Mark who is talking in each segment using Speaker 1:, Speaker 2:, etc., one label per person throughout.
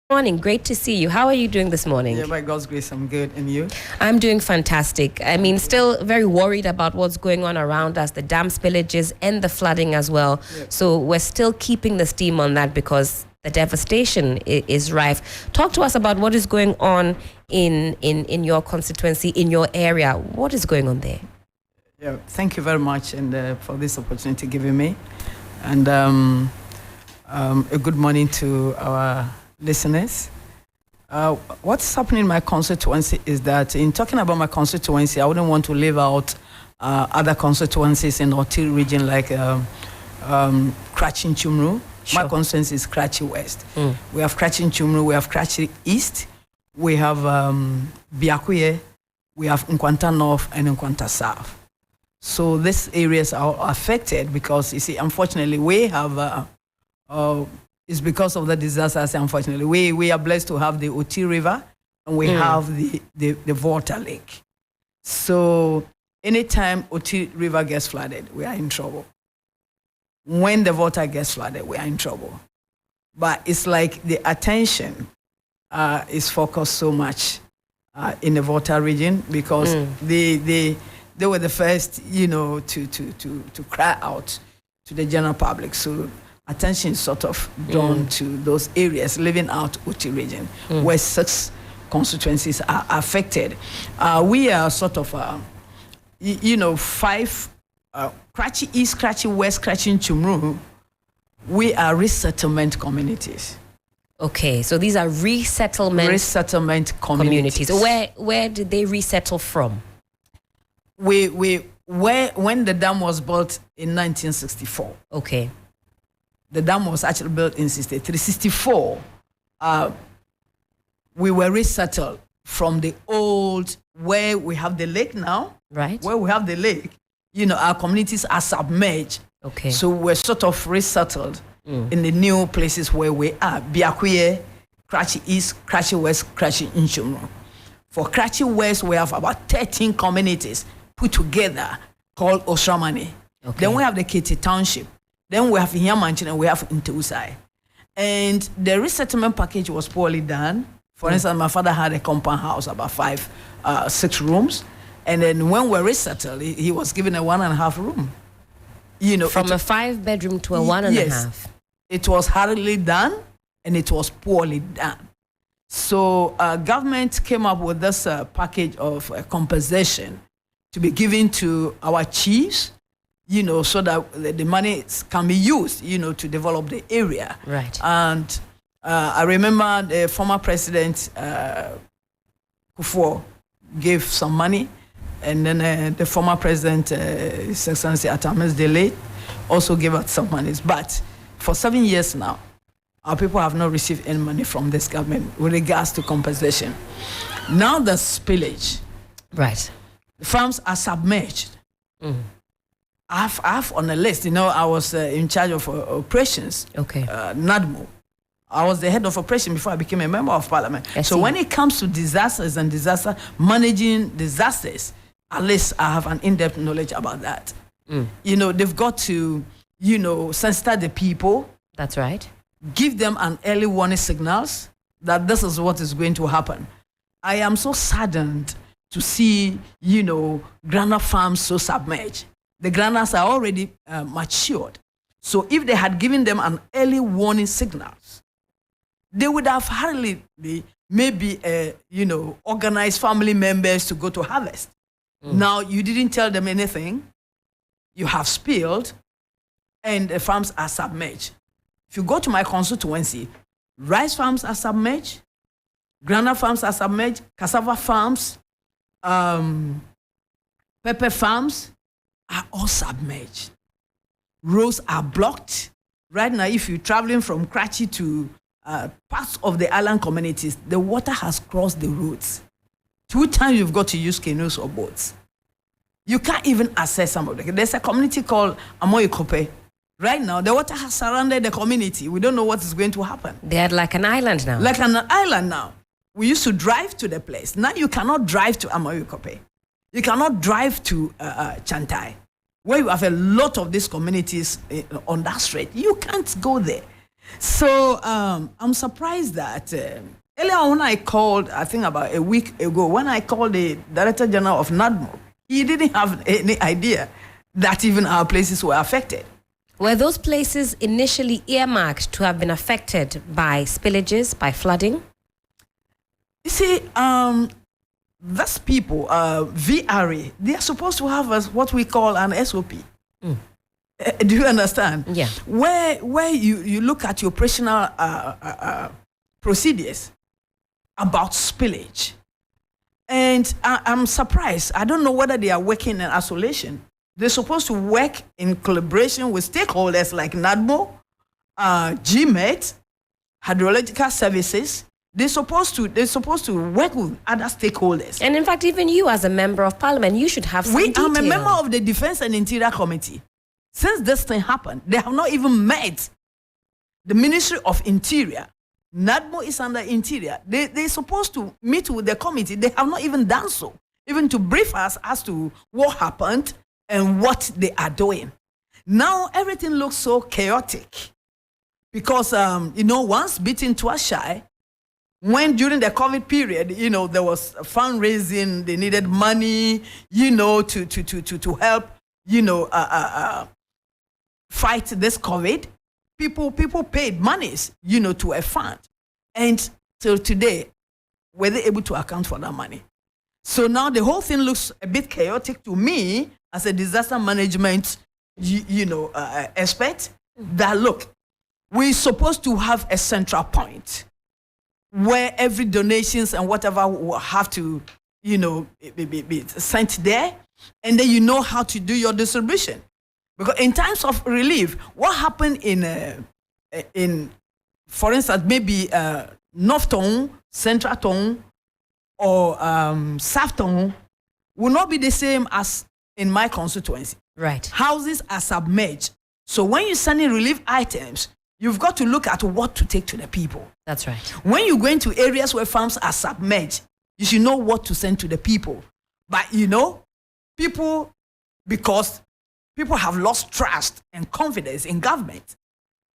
Speaker 1: Morning, great to see you. How are you doing this morning?
Speaker 2: Yeah, by God's grace, I'm good. And you?
Speaker 1: I'm doing fantastic. I mean, still very worried about what's going on around us, the dam spillages and the flooding as well. Yep. So we're still keeping the steam on that because the devastation is rife. Talk to us about what is going on in your constituency, in your area. What is going on there?
Speaker 2: Yeah, thank you very much and for this opportunity given me. And a good morning to our listeners. What's happening in my constituency is that in talking about my constituency, I wouldn't want to leave out other constituencies in the Oti region like Krachi Chumru. Sure. My constituency is Krachi West. We have Krachi Chumru, we have Krachi East, we have Biakuye, we have Nkwanta North and Nkwanta South. So these areas are affected because, you see, unfortunately, we have it's because of the disasters, unfortunately. We are blessed to have the Oti River and we have the Volta Lake. So anytime Oti River gets flooded, we are in trouble. When the Volta gets flooded, we are in trouble. But it's like the attention is focused so much in the Volta region because they were the first, to cry out to the general public. So attention is sort of drawn to those areas, living out Oti region, where 6 constituencies are affected. We are sort of, 5, Krachi East, Krachi West, Krachi Chumru, we are resettlement communities.
Speaker 1: Okay, so these are resettlement communities. Where did they resettle from?
Speaker 2: When the dam was built in 1964.
Speaker 1: Okay.
Speaker 2: The dam was actually built in 63. We were resettled from the old, where we have the lake now.
Speaker 1: Right.
Speaker 2: Where we have the lake, our communities are submerged.
Speaker 1: Okay.
Speaker 2: So we're sort of resettled in the new places where we are. Biakuye, Krachi East, Krachi West, Krachi Chumru. For Krachi West, we have about 13 communities put together called Osramani. Okay. Then we have the Kiti Township. Then we have Hiamanchin and we have Nteusai. And the resettlement package was poorly done. For instance, my father had a compound house, about 6 rooms. And then when we resettled, he was given a 1.5 room.
Speaker 1: From a 5-bedroom to a 1.5. Yes,
Speaker 2: it was hardly done and it was poorly done. So government came up with this package of compensation to be given to our chiefs, so that the money can be used, to develop the area.
Speaker 1: Right.
Speaker 2: And I remember the former president, Kufuor, gave some money. And then the former president, His Excellency Atamis Delay, also gave us some money. But for 7 years now, our people have not received any money from this government with regards to compensation. Now the spillage.
Speaker 1: Right.
Speaker 2: The farms are submerged. I have on the list, I was in charge of operations.
Speaker 1: Okay.
Speaker 2: NADMO. I was the head of operation before I became a member of parliament. So when it comes to disasters and managing disasters, at least I have an in-depth knowledge about that. They've got to, sensitize the people.
Speaker 1: That's right.
Speaker 2: Give them an early warning signals that this is what is going to happen. I am so saddened to see, granite farms so submerged. The granaries are already matured. So if they had given them an early warning signals, they would have hardly maybe, organized family members to go to harvest. Now, you didn't tell them anything. You have spilled, and the farms are submerged. If you go to my constituency, rice farms are submerged, granite farms are submerged, cassava farms, pepper farms are all submerged. Roads are blocked. Right now, if you're traveling from Krachi to parts of the island communities, the water has crossed the roads. 2 times you've got to use canoes or boats. You can't even access some of them. There's a community called Amoyikope. Right now, the water has surrounded the community. We don't know what is going to happen.
Speaker 1: They're like an island now.
Speaker 2: Like an island now. We used to drive to the place. Now you cannot drive to Amoyikope. You cannot drive to Chantai, where you have a lot of these communities on that stretch. You can't go there. So I'm surprised that earlier on when I called, I think about a week ago, when I called the Director General of NADMO, he didn't have any idea that even our places were affected.
Speaker 1: Were those places initially earmarked to have been affected by spillages, by flooding?
Speaker 2: You see, those people, VRA, they are supposed to have what we call an SOP. Do you understand?
Speaker 1: Yeah.
Speaker 2: Where you look at your operational procedures about spillage. And I'm surprised. I don't know whether they are working in isolation. They're supposed to work in collaboration with stakeholders like NADMO, GMET, Hydrological Services. They're supposed to work with other stakeholders.
Speaker 1: And in fact, even you as a member of parliament, you should have some detail.
Speaker 2: I'm a member of the Defense and Interior Committee. Since this thing happened, they have not even met the Ministry of Interior. NADMO is under Interior. They're supposed to meet with the committee. They have not even done so, even to brief us as to what happened and what they are doing. Now everything looks so chaotic because, once beaten, twice shy. When during the COVID period, there was fundraising, they needed money, to help, fight this COVID. People paid monies, to a fund. And till today, were they able to account for that money? So now the whole thing looks a bit chaotic to me as a disaster management, expert. That look, we're supposed to have a central point where every donations and whatever will have to, be sent there, and then you know how to do your distribution. Because in times of relief, what happened in for instance, maybe North Town, Central Town, or South Town will not be the same as in my constituency.
Speaker 1: Right.
Speaker 2: Houses are submerged. So when you're sending relief items, you've got to look at what to take to the people.
Speaker 1: That's right.
Speaker 2: When you go into areas where farms are submerged, you should know what to send to the people. But people, because people have lost trust and confidence in government.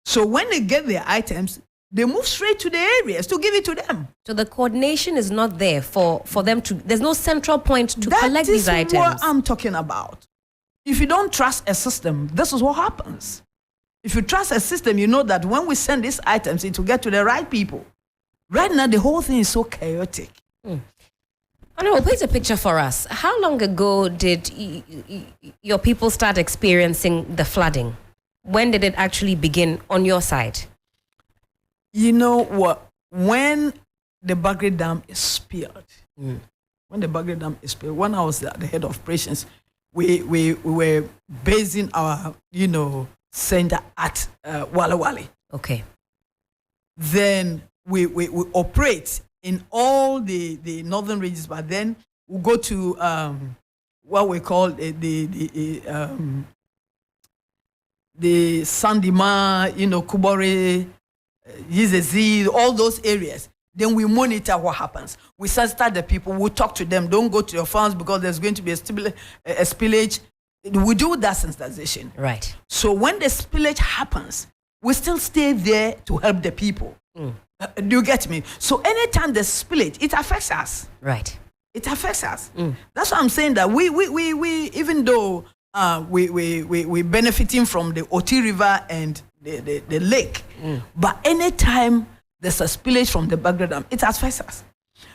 Speaker 2: So when they get their items, they move straight to the areas to give it to them.
Speaker 1: So the coordination is not there for them to, there's no central point to collect these items.
Speaker 2: That is what I'm talking about. If you don't trust a system, this is what happens. If you trust a system, you know that when we send these items, it will get to the right people. Right now, the whole thing is so chaotic.
Speaker 1: Honorable, paint a picture for us. How long ago did your people start experiencing the flooding? When did it actually begin on your side?
Speaker 2: You know what? When the Krachi Dam is spilled, when I was the head of operations, we were basing our, center at Wale Wale.
Speaker 1: Okay.
Speaker 2: Then we operate in all the northern regions, but then we go to what we call the Sandima, Kubore, Yizezi, all those areas. Then we monitor what happens. We start the people, we talk to them, don't go to your farms because there's going to be a spillage. We do that sensitization.
Speaker 1: Right.
Speaker 2: So when the spillage happens, we still stay there to help the people. Do you get me? So anytime there's spillage, it affects us.
Speaker 1: Right.
Speaker 2: It affects us. That's why I'm saying that we even though we benefiting from the Oti River and the lake, but anytime there's a spillage from the Krachi Dam, it affects us.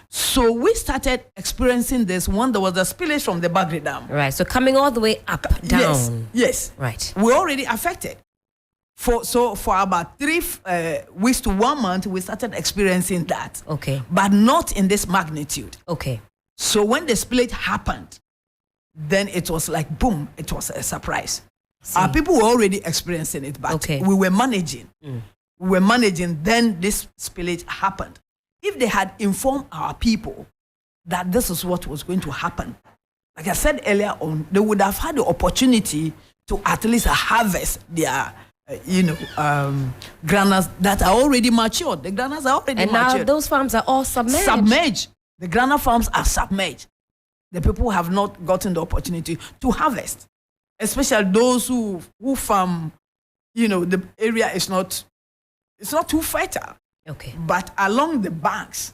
Speaker 2: So we started experiencing this when there was a spillage from the Krachi Dam.
Speaker 1: Right. So coming all the way up, down.
Speaker 2: Yes.
Speaker 1: Right.
Speaker 2: We're already affected. For about 3 weeks to 1 month, we started experiencing that.
Speaker 1: Okay.
Speaker 2: But not in this magnitude.
Speaker 1: Okay.
Speaker 2: So when the spillage happened, then it was like boom, it was a surprise. Our people were already experiencing it, but we were managing. We were managing, then this spillage happened. If they had informed our people that this is what was going to happen, like I said earlier on, they would have had the opportunity to at least harvest their granules that are already matured. The granules are already matured.
Speaker 1: And now those farms are all submerged.
Speaker 2: Submerged. The granule farms are submerged. The people have not gotten the opportunity to harvest, especially those who farm. The area is not it's not too fertile.
Speaker 1: Okay.
Speaker 2: But along the banks,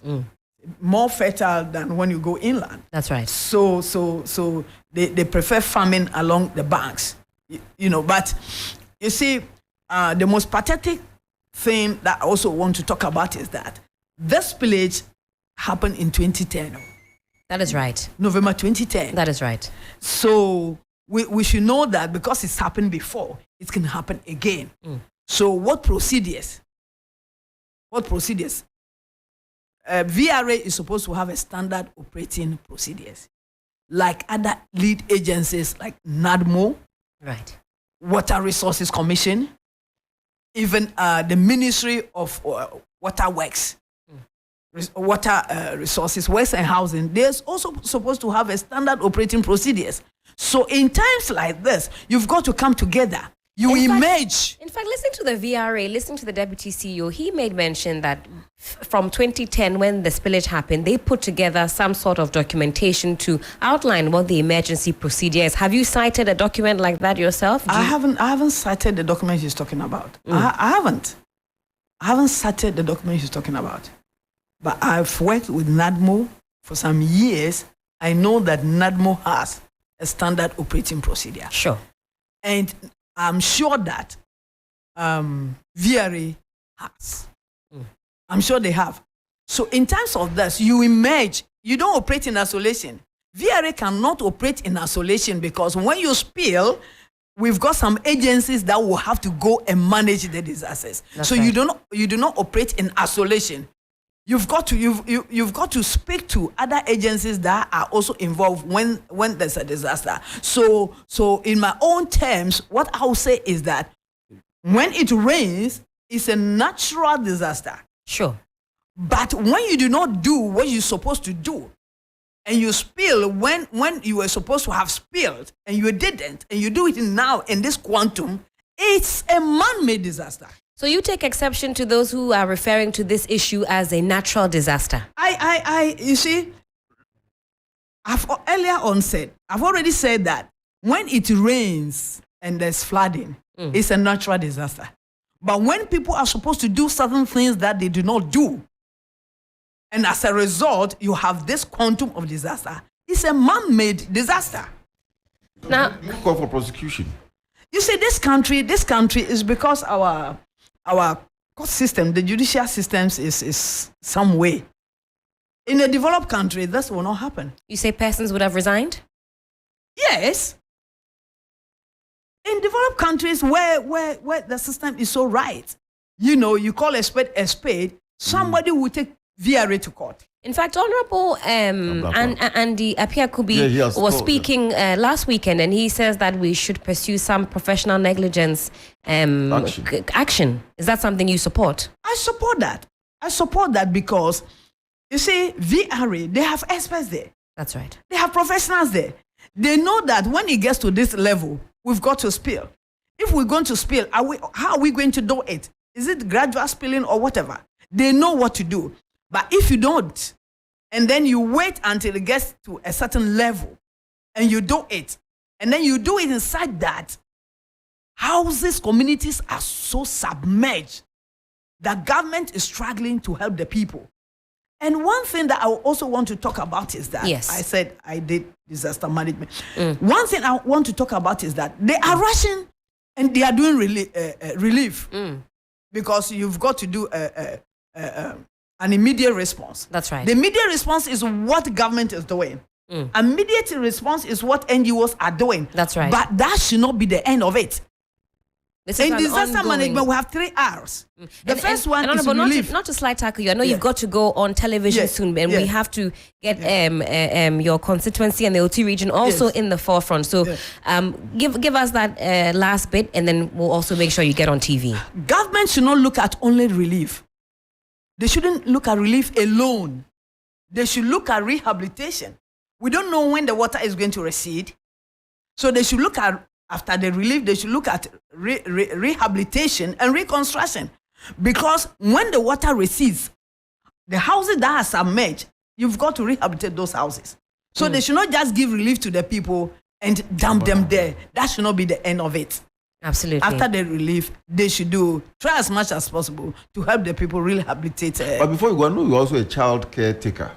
Speaker 2: more fertile than when you go inland.
Speaker 1: That's right.
Speaker 2: So they prefer farming along the banks, you know. But you see, the most pathetic thing that I also want to talk about is that this spillage happened in 2010.
Speaker 1: That is right.
Speaker 2: November 2010.
Speaker 1: That is right.
Speaker 2: So we should know that because it's happened before, it can happen again. So what procedures? VRA is supposed to have a standard operating procedures, like other lead agencies like NADMO,
Speaker 1: right,
Speaker 2: Water Resources Commission, even the Ministry of Water Works, Water Resources, Works and Housing. They're also supposed to have a standard operating procedures. So in times like this, you've got to come together. In fact,
Speaker 1: listening to the VRA, listening to the Deputy CEO, he made mention that from 2010, when the spillage happened, they put together some sort of documentation to outline what the emergency procedure is. Have you cited a document like that yourself?
Speaker 2: I haven't cited the document he's talking about. I haven't cited the document he's talking about. But I've worked with NADMO for some years. I know that NADMO has a standard operating procedure.
Speaker 1: Sure.
Speaker 2: And I'm sure that VRA has. I'm sure they have. So in terms of this, you emerge. You don't operate in isolation. VRA cannot operate in isolation because when you spill, we've got some agencies that will have to go and manage the disasters.
Speaker 1: That's
Speaker 2: so
Speaker 1: right.
Speaker 2: you do not operate in isolation. You've got to speak to other agencies that are also involved when there's a disaster. So in my own terms, what I will say is that when it rains, it's a natural disaster.
Speaker 1: Sure.
Speaker 2: But when you do not do what you're supposed to do, and you spill when you were supposed to have spilled, and you didn't, and you do it now in this quantum, it's a man-made disaster.
Speaker 1: So you take exception to those who are referring to this issue as a natural disaster?
Speaker 2: You see, I've already said that when it rains and there's flooding, it's a natural disaster. But when people are supposed to do certain things that they do not do, and as a result, you have this quantum of disaster, it's a man-made disaster.
Speaker 1: Now,
Speaker 3: you call for prosecution.
Speaker 2: You see, this country is because our court system, the judicial systems is some way. In a developed country, this will not happen.
Speaker 1: you say persons would have resigned?
Speaker 2: Yes. In developed countries where the system is so right, you call a spade, somebody will take VRA to court.
Speaker 1: In fact, Honorable Andy Apiakubi was speaking last weekend, and he says that we should pursue some professional negligence action. Is that something you support?
Speaker 2: I support that. I support that because, you see, VRA, they have experts there.
Speaker 1: That's right.
Speaker 2: They have professionals there. They know that when it gets to this level, we've got to spill. If we're going to spill, how are we going to do it? Is it gradual spilling or whatever? They know what to do. But if you don't, and then you wait until it gets to a certain level, and you do it, and then you do it inside that, houses, communities are so submerged that government is struggling to help the people. And one thing that I also want to talk about is that,
Speaker 1: yes,
Speaker 2: I said I did disaster management. One thing I want to talk about is that they are rushing and they are doing relief because you've got to do an immediate response.
Speaker 1: That's right.
Speaker 2: The immediate response is what government is doing. Immediate response is what NGOs are doing.
Speaker 1: That's right.
Speaker 2: But that should not be the end of it.
Speaker 1: This is
Speaker 2: in
Speaker 1: an
Speaker 2: disaster
Speaker 1: ongoing
Speaker 2: management, we have 3 R's. The first one is relief.
Speaker 1: Not to slight tackle you. I know you've got to go on television soon, and we have to get your constituency and the OT region also in the forefront. So give us that last bit, and then we'll also make sure you get on TV.
Speaker 2: Government should not look at only relief. They shouldn't look at relief alone. They should look at rehabilitation. We don't know when the water is going to recede. So they should look at, after the relief, they should look at rehabilitation and reconstruction. Because when the water recedes, the houses that are submerged, you've got to rehabilitate those houses. So they should not just give relief to the people and dump them there. That should not be the end of it.
Speaker 1: Absolutely.
Speaker 2: After the relief, they should try as much as possible to help the people rehabilitate.
Speaker 3: But before you go, I know you're also a child caretaker.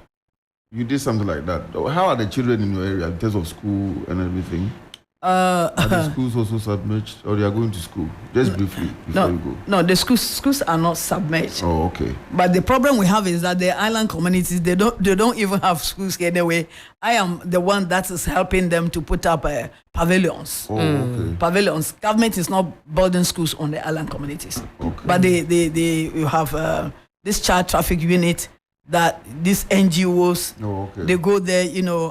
Speaker 3: You did something like that. How are the children in your area in terms of school and everything? Are the schools also submerged, or they are going to school? Just briefly before you go.
Speaker 2: No, the schools are not submerged.
Speaker 3: Oh, okay.
Speaker 2: But the problem we have is that the island communities, they don't even have schools here. Anyway, I am the one that is helping them to put up pavilions.
Speaker 3: Oh, okay.
Speaker 2: Pavilions. Government is not building schools on the island communities.
Speaker 3: Okay.
Speaker 2: But you have this child traffic unit that these NGOs, they go there,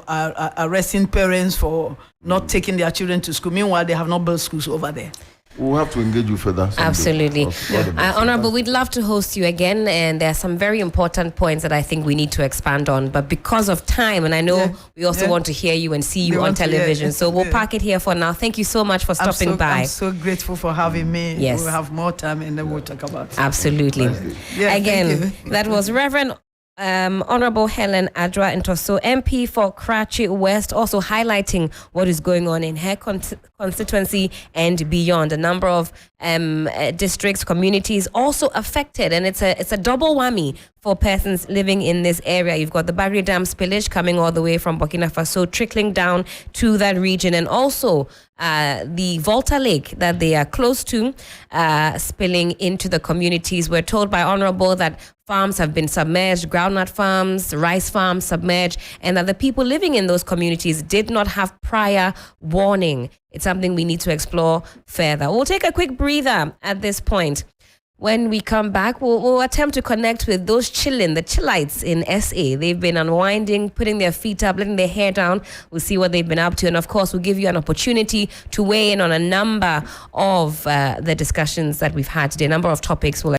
Speaker 2: are arresting parents for not taking their children to school. Meanwhile, they have not built schools over there.
Speaker 3: We'll have to engage you further.
Speaker 1: Absolutely. Honorable, we'd love to host you again, and there are some very important points that I think we need to expand on. But because of time, and I know we also want to hear you and see you on television, so we'll park it here for now. Thank you so much for stopping by.
Speaker 2: I'm so grateful for having me.
Speaker 1: Yes.
Speaker 2: We'll have more time, and then we'll talk about it.
Speaker 1: Absolutely. Again, that was Reverend Honorable Helen Adjoa Ntoso, MP for Krachi West, also highlighting what is going on in her constituency and beyond. A number of districts, communities also affected, and it's a double whammy for persons living in this area. You've got the Krachi Dam Spillage coming all the way from Burkina Faso, trickling down to that region, and also the Volta Lake that they are close to spilling into the communities. We're told by Honorable that farms have been submerged, groundnut farms, rice farms submerged, and that the people living in those communities did not have prior warning. It's something we need to explore further. We'll take a quick breather at this point. When we come back, we'll attempt to connect with those the chillites in SA. They've been unwinding, putting their feet up, letting their hair down. We'll see what they've been up to. And of course, we'll give you an opportunity to weigh in on a number of the discussions that we've had today, a number of topics. We'll